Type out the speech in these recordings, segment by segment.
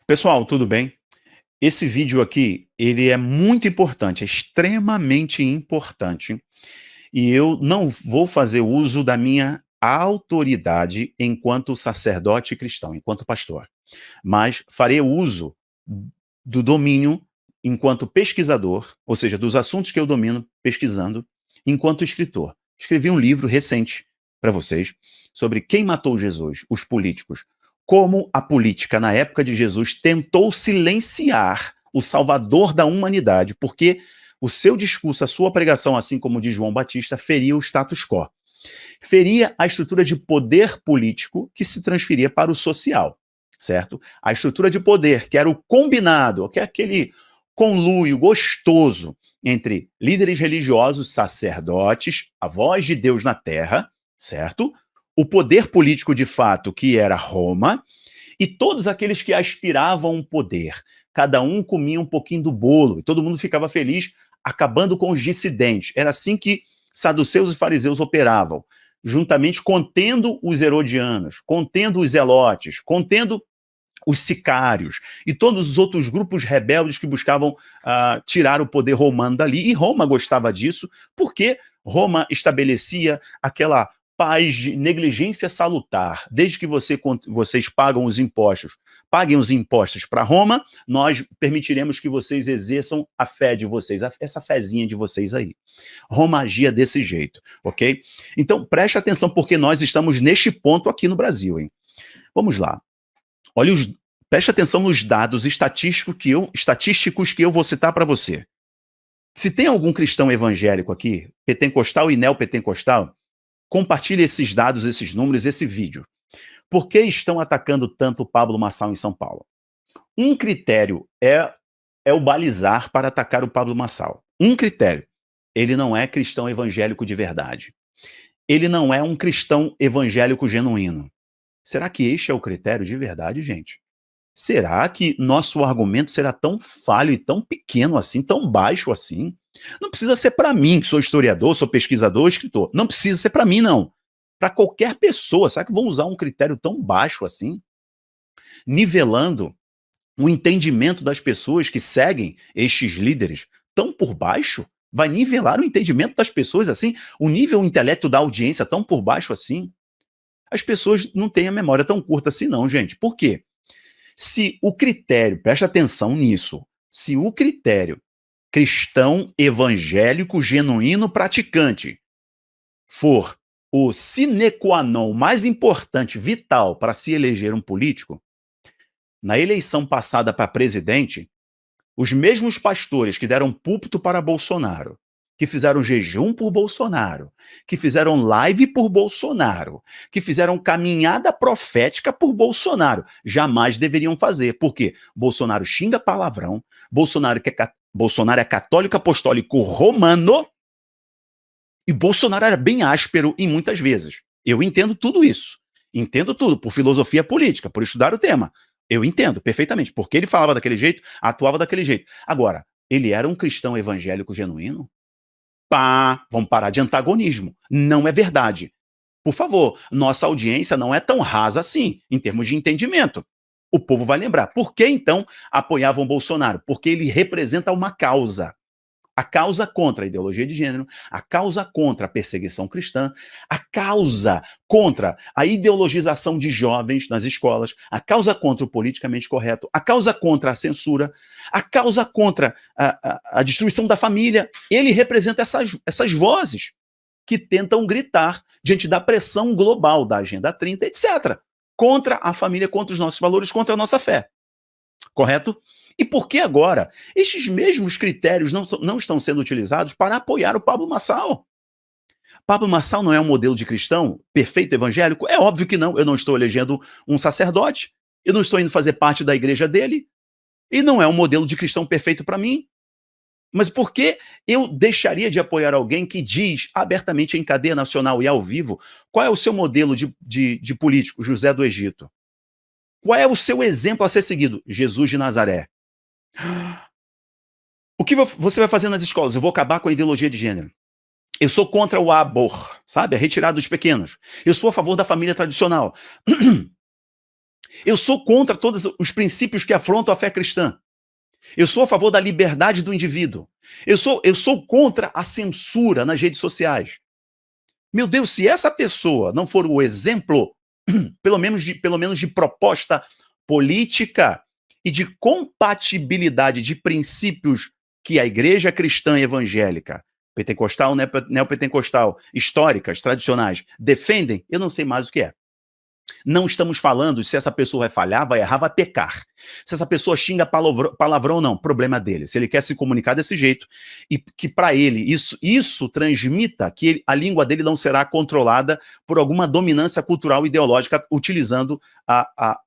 Pessoal, tudo bem? Esse vídeo aqui, ele é muito importante, é extremamente importante, e eu não vou fazer uso da minha autoridade enquanto sacerdote cristão, enquanto pastor, mas farei uso do domínio enquanto pesquisador, ou seja, dos assuntos que eu domino pesquisando, enquanto escritor. Escrevi um livro recente para vocês sobre quem matou Jesus, os políticos. Como a política, na época de Jesus, tentou silenciar o salvador da humanidade, porque o seu discurso, a sua pregação, assim como de João Batista, feria o status quo. Feria a estrutura de poder político que se transferia para o social, certo? A estrutura de poder, que era o combinado, que é aquele conluio gostoso entre líderes religiosos, sacerdotes, a voz de Deus na terra, certo? O poder político de fato, que era Roma, e todos aqueles que aspiravam ao poder. Cada um comia um pouquinho do bolo, e todo mundo ficava feliz, acabando com os dissidentes. Era assim que saduceus e fariseus operavam, juntamente contendo os herodianos, contendo os zelotes, contendo os sicários e todos os outros grupos rebeldes que buscavam tirar o poder romano dali. E Roma gostava disso, porque Roma estabelecia aquela paz de negligência salutar. Desde que vocês pagam os impostos, paguem os impostos para Roma, nós permitiremos que vocês exerçam a fé de vocês, essa fezinha de vocês aí. Roma agia desse jeito, ok? Então, preste atenção, porque nós estamos neste ponto aqui no Brasil, hein? Vamos lá. Olha preste atenção nos dados estatísticos que eu vou citar para você. Se tem algum cristão evangélico aqui, pentecostal e neopentecostal, compartilhe esses dados, esses números, esse vídeo. Por que estão atacando tanto o Pablo Marçal em São Paulo? Um critério é o balizar para atacar o Pablo Marçal. Um critério. Ele não é cristão evangélico de verdade. Ele não é um cristão evangélico genuíno. Será que este é o critério de verdade, gente? Será que nosso argumento será tão falho e tão pequeno assim, tão baixo assim? Não precisa ser para mim, que sou historiador, sou pesquisador, escritor. Não precisa ser para mim, não. Para qualquer pessoa. Será que vão usar um critério tão baixo assim? Nivelando o entendimento das pessoas que seguem estes líderes tão por baixo? Vai nivelar o entendimento das pessoas assim? O nível intelecto da audiência tão por baixo assim? As pessoas não têm a memória tão curta assim não, gente. Por quê? Se o critério, preste atenção nisso, se o critério cristão evangélico genuíno praticante for o sine qua non mais importante, vital para se eleger um político, na eleição passada para presidente, os mesmos pastores que deram púlpito para Bolsonaro, que fizeram jejum por Bolsonaro, que fizeram live por Bolsonaro, que fizeram caminhada profética por Bolsonaro, jamais deveriam fazer. Por quê? Bolsonaro xinga palavrão, Bolsonaro é católico apostólico romano, e Bolsonaro era bem áspero em muitas vezes. Eu entendo tudo isso. Entendo tudo, por filosofia política, por estudar o tema. Eu entendo perfeitamente, porque ele falava daquele jeito, atuava daquele jeito. Agora, ele era um cristão evangélico genuíno? Pá, vamos parar de antagonismo. Não é verdade. Por favor, nossa audiência não é tão rasa assim, em termos de entendimento. O povo vai lembrar. Por que, então, apoiavam Bolsonaro? Porque ele representa uma causa. A causa contra a ideologia de gênero, a causa contra a perseguição cristã, a causa contra a ideologização de jovens nas escolas, a causa contra o politicamente correto, a causa contra a censura, a causa contra a destruição da família. Ele representa essas vozes que tentam gritar diante da pressão global da Agenda 30, etc. Contra a família, contra os nossos valores, contra a nossa fé. Correto? E por que agora estes mesmos critérios não estão sendo utilizados para apoiar o Pablo Marçal? Pablo Marçal não é um modelo de cristão perfeito evangélico? É óbvio que não. Eu não estou elegendo um sacerdote. Eu não estou indo fazer parte da igreja dele. E não é um modelo de cristão perfeito para mim. Mas por que eu deixaria de apoiar alguém que diz abertamente em cadeia nacional e ao vivo qual é o seu modelo de político, José do Egito? Qual é o seu exemplo a ser seguido? Jesus de Nazaré. O que você vai fazer nas escolas? Eu vou acabar com a ideologia de gênero. Eu sou contra o abor, sabe? A retirada dos pequenos. Eu sou a favor da família tradicional. Eu sou contra todos os princípios que afrontam a fé cristã. Eu sou a favor da liberdade do indivíduo. Eu sou contra a censura nas redes sociais. Meu Deus, se essa pessoa não for o exemplo, pelo menos de proposta política e de compatibilidade de princípios que a igreja cristã evangélica, pentecostal, neopentecostal, históricas, tradicionais, defendem, eu não sei mais o que é. Não estamos falando se essa pessoa vai falhar, vai errar, vai pecar. Se essa pessoa xinga palavrão ou não, problema dele. Se ele quer se comunicar desse jeito e que para ele isso transmita que a língua dele não será controlada por alguma dominância cultural ideológica utilizando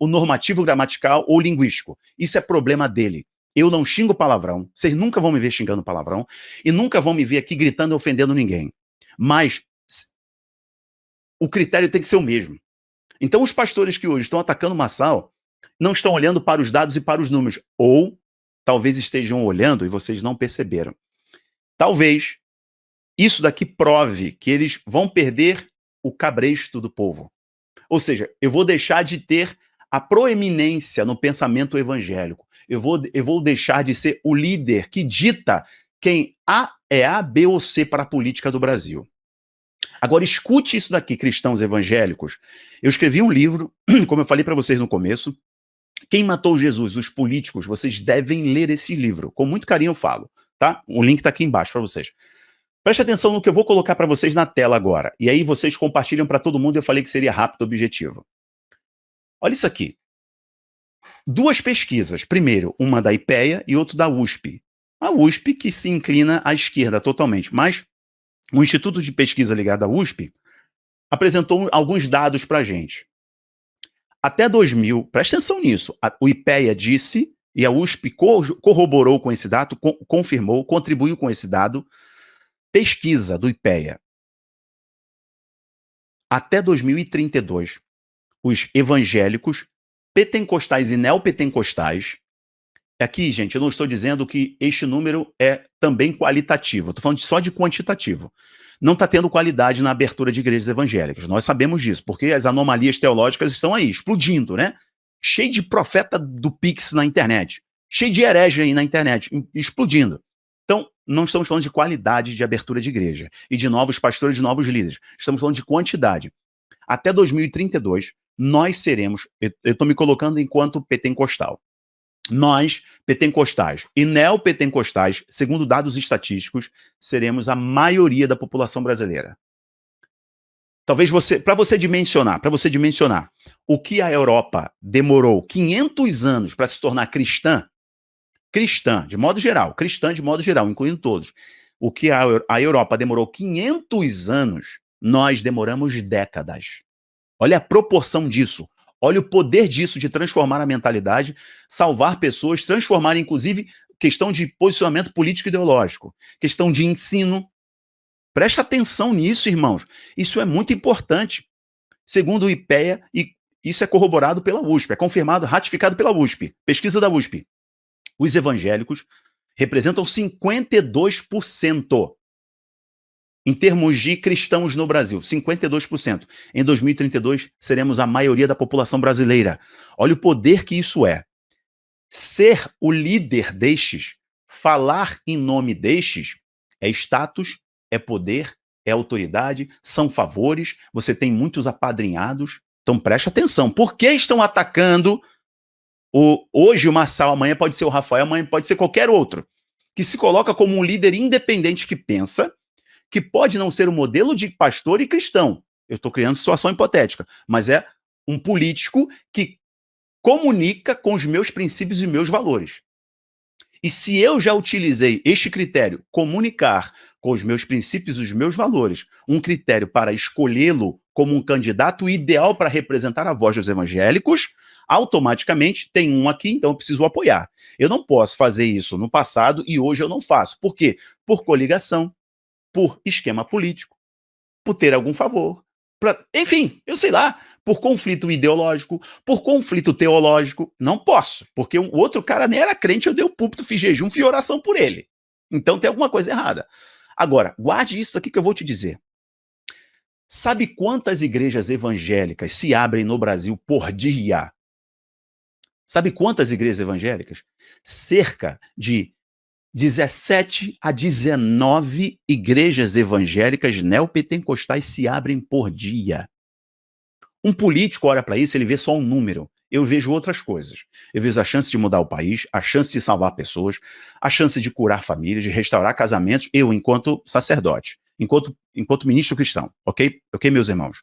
o normativo gramatical ou linguístico. Isso é problema dele. Eu não xingo palavrão, vocês nunca vão me ver xingando palavrão e nunca vão me ver aqui gritando e ofendendo ninguém. Mas o critério tem que ser o mesmo. Então, os pastores que hoje estão atacando o Marçal não estão olhando para os dados e para os números. Ou talvez estejam olhando e vocês não perceberam. Talvez isso daqui prove que eles vão perder o cabresto do povo. Ou seja, eu vou deixar de ter a proeminência no pensamento evangélico. Eu vou deixar de ser o líder que dita quem é A, B ou C para a política do Brasil. Agora, escute isso daqui, cristãos evangélicos. Eu escrevi um livro, como eu falei para vocês no começo. Quem matou Jesus? Os políticos. Vocês devem ler esse livro. Com muito carinho eu falo, tá? O link está aqui embaixo para vocês. Preste atenção no que eu vou colocar para vocês na tela agora. E aí vocês compartilham para todo mundo. Eu falei que seria rápido e objetivo. Olha isso aqui. Duas pesquisas. Primeiro, uma da IPEA e outra da USP. A USP que se inclina à esquerda totalmente, mas o Instituto de Pesquisa ligado à USP apresentou alguns dados para a gente. Até 2000, presta atenção nisso, o IPEA disse, e a USP corroborou com esse dado, confirmou, contribuiu com esse dado, pesquisa do IPEA. Até 2032, os evangélicos, pentecostais e neopentecostais, aqui, gente, eu não estou dizendo que este número é também qualitativo, estou falando só de quantitativo. Não está tendo qualidade na abertura de igrejas evangélicas. Nós sabemos disso, porque as anomalias teológicas estão aí, explodindo, né? Cheio de profeta do Pix na internet, cheio de herege aí na internet, explodindo. Então, não estamos falando de qualidade de abertura de igreja e de novos pastores, de novos líderes. Estamos falando de quantidade. Até 2032, nós seremos, eu estou me colocando enquanto pentecostal, nós, pentecostais e neopentecostais, segundo dados estatísticos, seremos a maioria da população brasileira. Talvez para você dimensionar, o que a Europa demorou 500 anos para se tornar cristã, de modo geral, incluindo todos, o que a Europa demorou 500 anos, nós demoramos décadas. Olha a proporção disso. Olha o poder disso de transformar a mentalidade, salvar pessoas, transformar, inclusive, questão de posicionamento político e ideológico, questão de ensino. Preste atenção nisso, irmãos. Isso é muito importante. Segundo o IPEA, e isso é corroborado pela USP, é confirmado, ratificado pela USP, pesquisa da USP. Os evangélicos representam 52%. Em termos de cristãos no Brasil, 52%. Em 2032, seremos a maioria da população brasileira. Olha o poder que isso é. Ser o líder destes, falar em nome destes, é status, é poder, é autoridade, são favores, você tem muitos apadrinhados. Então preste atenção. Por que estão atacando hoje o Marçal, amanhã pode ser o Rafael, amanhã pode ser qualquer outro, que se coloca como um líder independente que pensa, que pode não ser um modelo de pastor e cristão. Eu estou criando situação hipotética, mas é um político que comunica com os meus princípios e meus valores. E se eu já utilizei este critério, comunicar com os meus princípios e os meus valores, um critério para escolhê-lo como um candidato ideal para representar a voz dos evangélicos, automaticamente tem um aqui, então eu preciso apoiar. Eu não posso fazer isso no passado e hoje eu não faço. Por quê? Por coligação, por esquema político, por ter algum favor, enfim, eu sei lá, por conflito ideológico, por conflito teológico. Não posso, porque o outro cara nem era crente, eu dei o púlpito, fiz jejum, fiz oração por ele. Então tem alguma coisa errada. Agora, guarde isso aqui que eu vou te dizer. Sabe quantas igrejas evangélicas se abrem no Brasil por dia? Sabe quantas igrejas evangélicas? Cerca de 17 a 19 igrejas evangélicas neopentecostais se abrem por dia. Um político olha para isso, ele vê só um número. Eu vejo outras coisas. Eu vejo a chance de mudar o país, a chance de salvar pessoas, a chance de curar famílias, de restaurar casamentos, eu enquanto sacerdote, enquanto ministro cristão, ok? Ok, meus irmãos?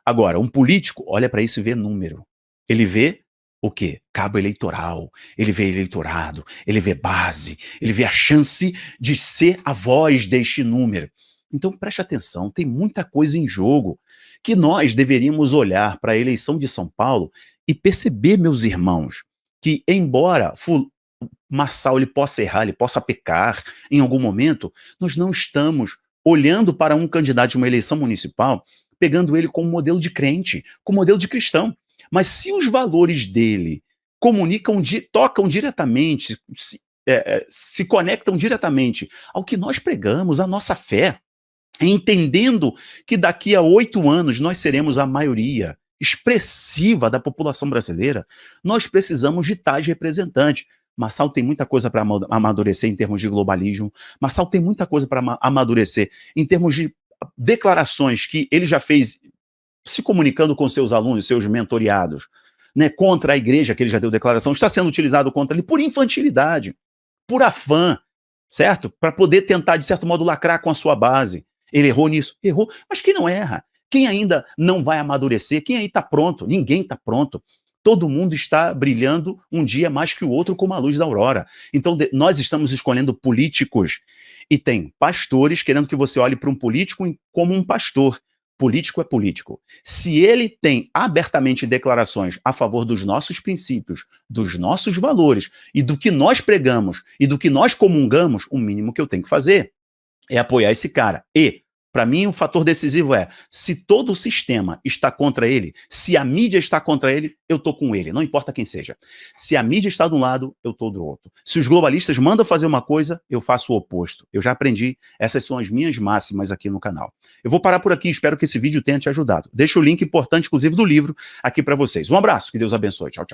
Agora, um político olha para isso e vê número. Ele vê o quê? Cabo eleitoral, ele vê eleitorado, ele vê base, ele vê a chance de ser a voz deste número. Então preste atenção, tem muita coisa em jogo que nós deveríamos olhar para a eleição de São Paulo e perceber, meus irmãos, que embora Marçal ele possa errar, ele possa pecar em algum momento, nós não estamos olhando para um candidato de uma eleição municipal, pegando ele como modelo de crente, como modelo de cristão. Mas se os valores dele tocam diretamente, se conectam diretamente ao que nós pregamos, à nossa fé, entendendo que daqui a 8 anos nós seremos a maioria expressiva da população brasileira, nós precisamos de tais representantes. Marçal tem muita coisa para amadurecer em termos de globalismo, Marçal tem muita coisa para amadurecer em termos de declarações que ele já fez se comunicando com seus alunos, seus mentoriados, né, contra a igreja, que ele já deu declaração, está sendo utilizado contra ele por infantilidade, por afã, certo? Para poder tentar, de certo modo, lacrar com a sua base. Ele errou nisso? Errou. Mas quem não erra? Quem ainda não vai amadurecer? Quem aí está pronto? Ninguém está pronto. Todo mundo está brilhando um dia mais que o outro como a luz da aurora. Então, nós estamos escolhendo políticos e tem pastores querendo que você olhe para um político como um pastor. Político é político. Se ele tem abertamente declarações a favor dos nossos princípios, dos nossos valores e do que nós pregamos e do que nós comungamos, o mínimo que eu tenho que fazer é apoiar esse cara. E, para mim, o fator decisivo é, se todo o sistema está contra ele, se a mídia está contra ele, eu estou com ele, não importa quem seja. Se a mídia está de um lado, eu estou do outro. Se os globalistas mandam fazer uma coisa, eu faço o oposto. Eu já aprendi, essas são as minhas máximas aqui no canal. Eu vou parar por aqui, espero que esse vídeo tenha te ajudado. Deixo o link importante, inclusive, do livro aqui para vocês. Um abraço, que Deus abençoe. Tchau, tchau.